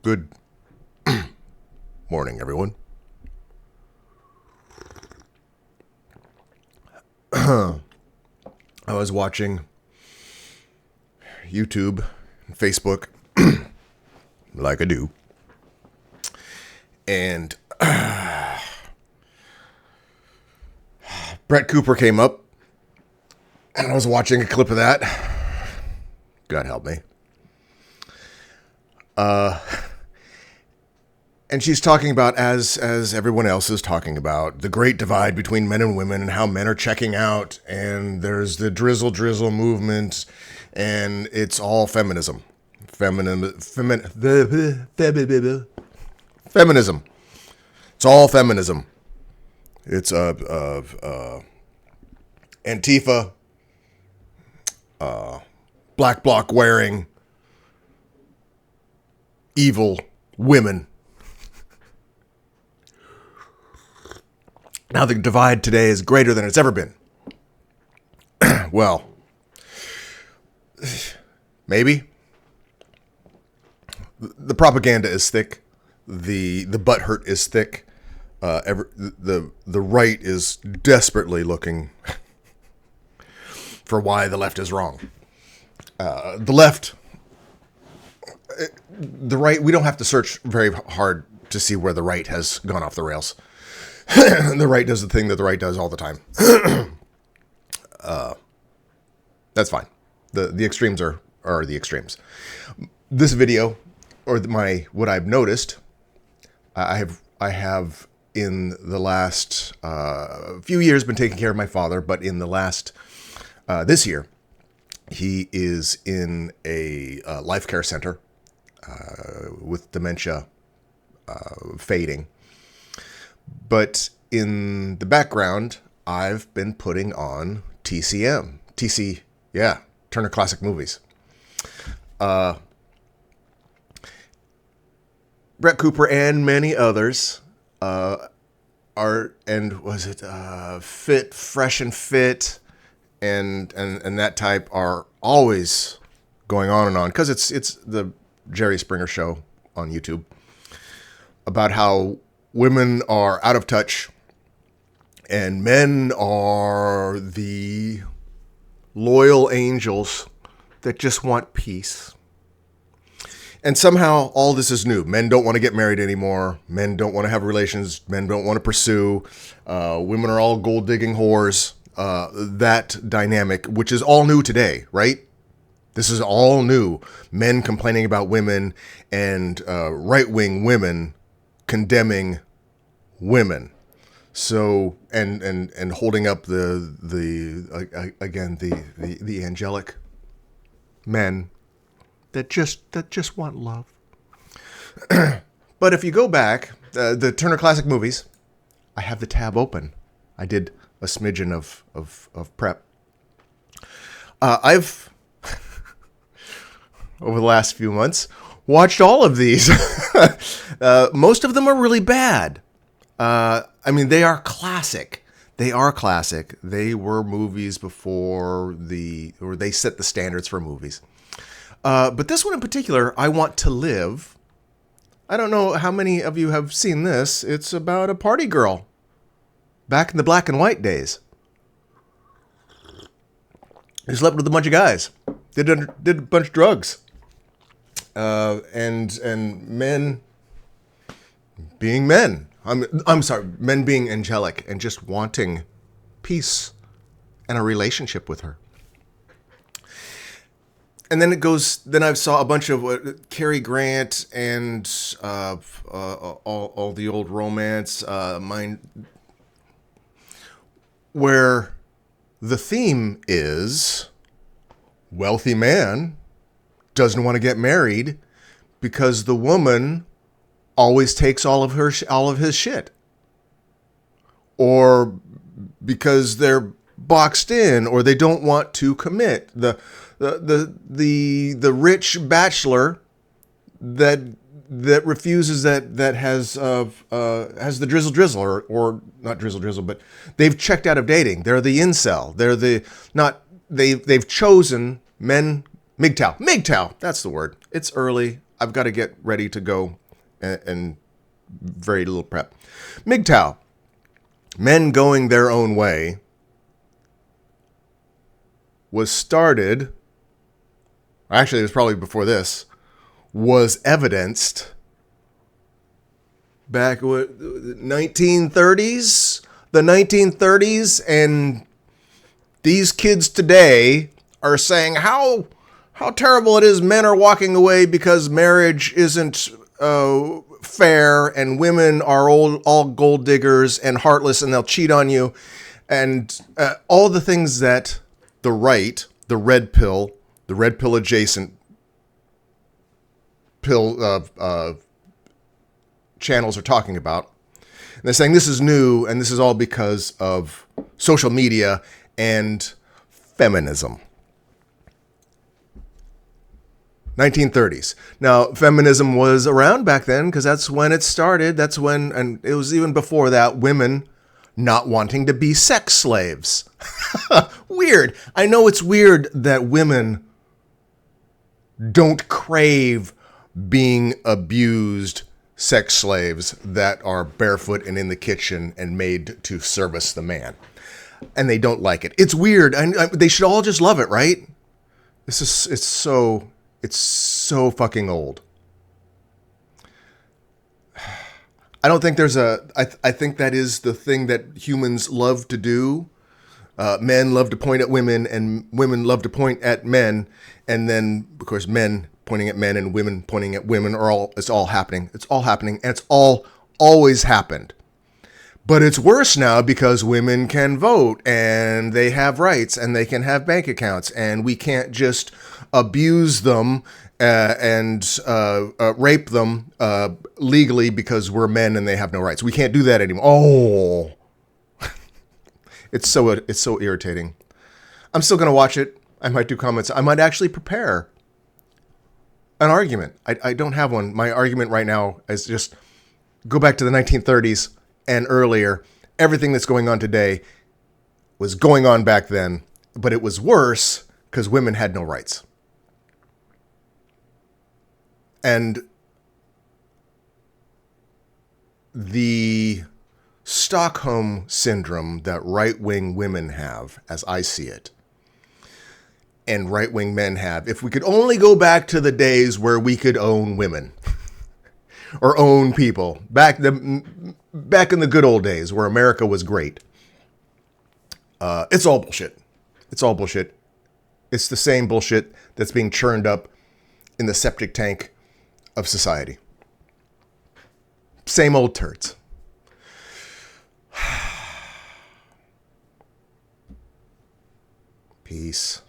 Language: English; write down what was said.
Good morning, everyone. I was watching YouTube and Facebook, like I do, and Brett Cooper came up, and I was watching a clip of that. God help me. And she's talking about, as everyone else is talking about, the great divide between men and women and how men are checking out, and there's the drizzle movement, and it's all feminism. Feminism. It's all feminism. It's Antifa, black bloc wearing, evil women. Now the divide today is greater than it's ever been. Well, maybe. The propaganda is thick. The butthurt is thick. The right is desperately looking for why the left is wrong. The right, we don't have to search very hard to see where the right has gone off the rails. The right does the thing that the right does all the time. That's fine. The extremes are the extremes. This video, or what I've noticed, I have in the last few years been taking care of my father, but in the last this year, he is in a life care center with dementia fading. But in the background, I've been putting on TCM. Turner Classic Movies. Brett Cooper and many others Fit, Fresh and Fit, and that type are always going on and on, because it's the Jerry Springer show on YouTube, about how women are out of touch and men are the loyal angels that just want peace. And somehow all this is new. Men don't want to get married anymore. Men don't want to have relations. Men don't want to pursue. Women are all gold-digging whores. That dynamic, which is all new today, right? This is all new. Men complaining about women and right-wing women condemning women. So and holding up the angelic men that just want love. But if you go back, the Turner Classic Movies, I have the tab open. I did a smidgen of prep. I've over the last few months watched all of these. Most of them are really bad. They are classic. They are classic. They were movies before they set the standards for movies. But this one in particular, I Want to Live. I don't know how many of you have seen this. It's about a party girl back in the black and white days. She slept with a bunch of guys. Did a bunch of drugs. And men being men. I'm sorry, men being angelic and just wanting peace and a relationship with her. And then then I saw a bunch of Cary Grant and all the old romance, where the theme is wealthy man doesn't want to get married because the woman always takes all of his shit, or because they're boxed in, or they don't want to commit. The rich bachelor that refuses, that has the drizzle or not drizzle, but they've checked out of dating. They're the incel. They've chosen men. MGTOW. That's the word. It's early. I've got to get ready to go, and very little prep. MGTOW, men going their own way, was started, actually it was probably before this, was evidenced back what, 1930s, the 1930s, and these kids today are saying how terrible it is men are walking away because marriage isn't fair and women are all gold diggers and heartless and they'll cheat on you, and all the things that the right, the red pill adjacent pill channels are talking about. And they're saying this is new and this is all because of social media and feminism. 1930s. Now, feminism was around back then because that's when it started. That's when, and it was even before that, women not wanting to be sex slaves. Weird. I know it's weird that women don't crave being abused sex slaves that are barefoot and in the kitchen and made to service the man. And they don't like it. It's weird. They should all just love it, right? It's so fucking old. I don't think there's I think that is the thing that humans love to do. Men love to point at women and women love to point at men. And then, of course, men pointing at men and women pointing at women it's all happening. It's all happening. And it's always happened. But it's worse now because women can vote and they have rights and they can have bank accounts and we can't just abuse them and rape them legally because we're men and they have no rights. We can't do that anymore. Oh, it's so irritating. I'm still going to watch it. I might do comments. I might actually prepare an argument. I don't have one. My argument right now is just go back to the 1930s and earlier. Everything that's going on today was going on back then, but it was worse because women had no rights. And the Stockholm syndrome that right-wing women have, as I see it, and right-wing men have, if we could only go back to the days where we could own women or own people, back in the good old days where America was great. It's all bullshit. It's all bullshit. It's the same bullshit that's being churned up in the septic tank of society. Same old turds. Peace.